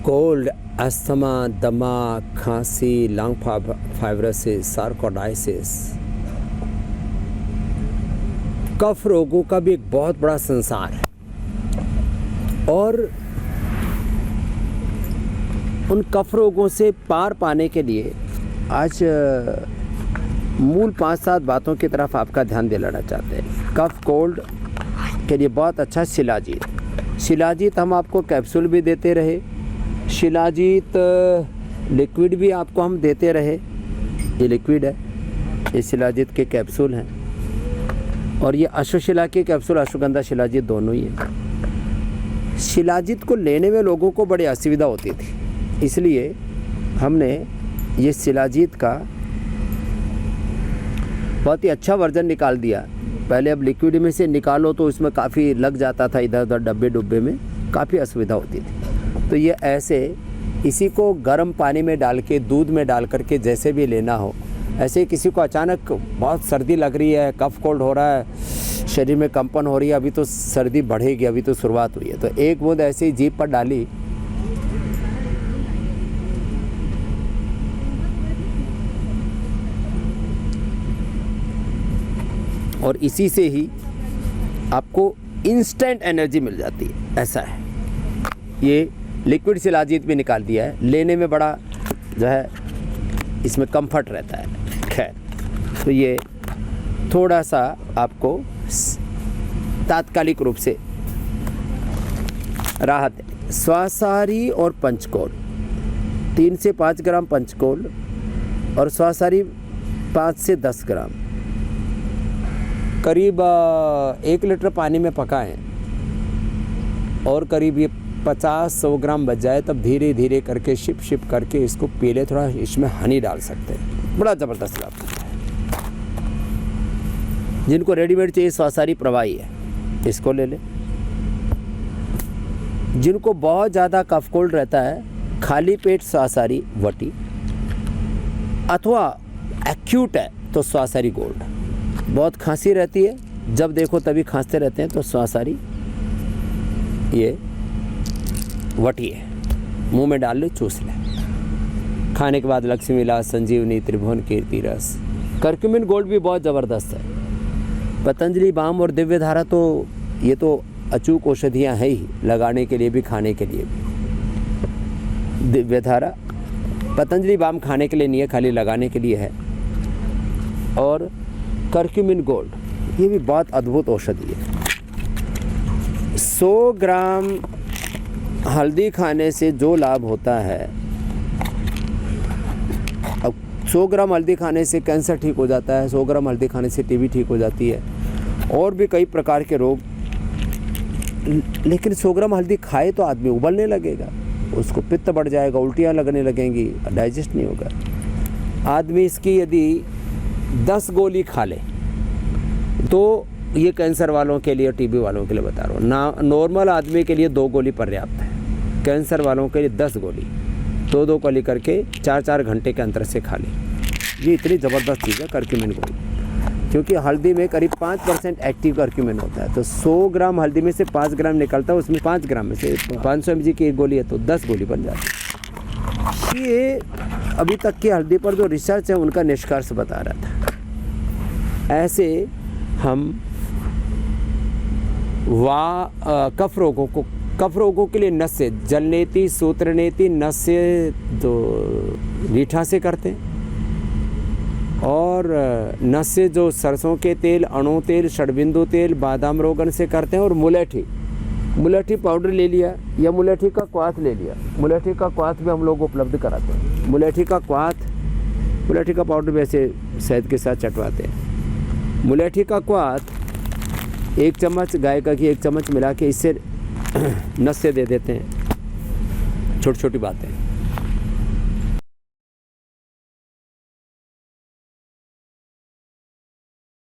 Cold, asthma, दमा, खांसी, lung fibrosis, सार्कोइडाइसिस, कफ रोगों का भी एक बहुत बड़ा संसार है। और उन कफ रोगों से पार पाने के लिए आज मूल 5-7 बातों की तरफ आपका ध्यान दिलाना चाहते हैं। कफ कोल्ड के लिए बहुत अच्छा शिलाजीत हम आपको कैप्सूल भी देते रहे, शिलाजीत लिक्विड भी आपको हम देते रहे। ये लिक्विड है, ये शिलाजीत के कैप्सूल हैं, और ये अश्वशिला के कैप्सूल, अश्वगंधा शिलाजीत दोनों ही हैं। शिलाजीत को लेने में लोगों को बड़ी असुविधा होती थी, इसलिए हमने ये शिलाजीत का बहुत ही अच्छा वर्जन निकाल दिया। पहले अब लिक्विड में से निकालो तो इसमें काफ़ी लग जाता था, इधर उधर डब्बे डुब्बे में काफ़ी असुविधा होती थी। तो ये ऐसे इसी को गर्म पानी में डाल के, दूध में डाल करके जैसे भी लेना हो, ऐसे किसी को अचानक बहुत सर्दी लग रही है, कफ कोल्ड हो रहा है, शरीर में कंपन हो रही है, अभी तो सर्दी बढ़ेगी, अभी तो शुरुआत हुई है, तो एक बूंद ऐसे ही जीभ पर डाली, और इसी से ही आपको इंस्टेंट एनर्जी मिल जाती है। ऐसा है, ये लिक्विड शिलाजीत भी निकाल दिया है, लेने में बड़ा जो है इसमें कंफर्ट रहता है। खैर, तो ये थोड़ा सा आपको तात्कालिक रूप से राहत है। स्वासारी और पंचकोल, 3 से 5 ग्राम पंचकोल और स्वासारी 5 से 10 ग्राम करीब 1 लीटर पानी में पकाएं, और करीब ये 50-100 ग्राम बच जाए, तब धीरे धीरे करके शिप करके इसको पी ले। थोड़ा इसमें हनी डाल सकते हैं, बड़ा ज़बरदस्त लाभ होता है। जिनको रेडीमेड चाहिए, स्वासारी प्रवाही है, इसको ले लें। जिनको बहुत ज़्यादा कफ कोल्ड रहता है, खाली पेट स्वासारी वटी, अथवा एक्यूट है तो स्वासारी गोल्ड। बहुत खांसी रहती है, जब देखो तभी खांसते रहते हैं, तो स्वासारी ये वटी है, मुंह में डाल ले, चूस ले। खाने के बाद लक्ष्मी विलास, संजीवनी, त्रिभुवन कीर्ति रस, करक्यूमिन गोल्ड भी बहुत ज़बरदस्त है। पतंजलि बाम और दिव्य धारा, तो ये तो अचूक औषधियाँ हैं ही, लगाने के लिए भी, खाने के लिए भी। दिव्य धारा, पतंजलि बाम खाने के लिए नहीं है, खाली लगाने के लिए है। और करक्यूमिन गोल्ड, ये भी बहुत अद्भुत औषधि है। 100 ग्राम हल्दी खाने से जो लाभ होता है, अब 100 ग्राम हल्दी खाने से कैंसर ठीक हो जाता है, 100 ग्राम हल्दी खाने से टीबी ठीक हो जाती है, और भी कई प्रकार के रोग। लेकिन 100 ग्राम हल्दी खाए तो आदमी उबलने लगेगा, उसको पित्त बढ़ जाएगा, उल्टियाँ लगने लगेंगी, डाइजेस्ट नहीं होगा। आदमी इसकी यदि 10 गोली खा ले तो ये कैंसर वालों के लिए, टीबी वालों के लिए बता रहा हूँ ना, नॉर्मल आदमी के लिए 2 गोली पर्याप्त है, कैंसर वालों के लिए 10 गोली, 2-2 गोली करके 4-4 घंटे के अंतर से खा ले। ये इतनी ज़बरदस्त चीज़ है करक्यूमिन गोल्ड, क्योंकि हल्दी में करीब 5% एक्टिव करक्यूमिन होता है। तो 100 ग्राम हल्दी में से 5 ग्राम निकलता है, उसमें 5 ग्राम में से 500 mg की 1 गोली है, तो 10 गोली बन जाती है। ये अभी तक की हल्दी पर जो रिसर्च है, उनका निष्कर्ष बता रहा था। ऐसे हम कफ रोगों के लिए नस्य, जलनेति, सूत्रनेति नस्य तो रीठा से करते हैं, और नस्य जो सरसों के तेल, अणु तेल, षडबिंदु तेल, बादाम रोगन से करते हैं। और मुलेठी पाउडर ले लिया, या मुलेठी का क्वाथ ले लिया। मुलेठी का क्वाथ भी हम लोग उपलब्ध कराते हैं। मुलेठी का पाउडर भी ऐसे शहद के साथ चटवाते हैं। मुलेठी का क्वाथ 1 चम्मच, गाय का घी 1 चम्मच मिला के इससे नस्य दे देते हैं। छोटी छोटी बातें।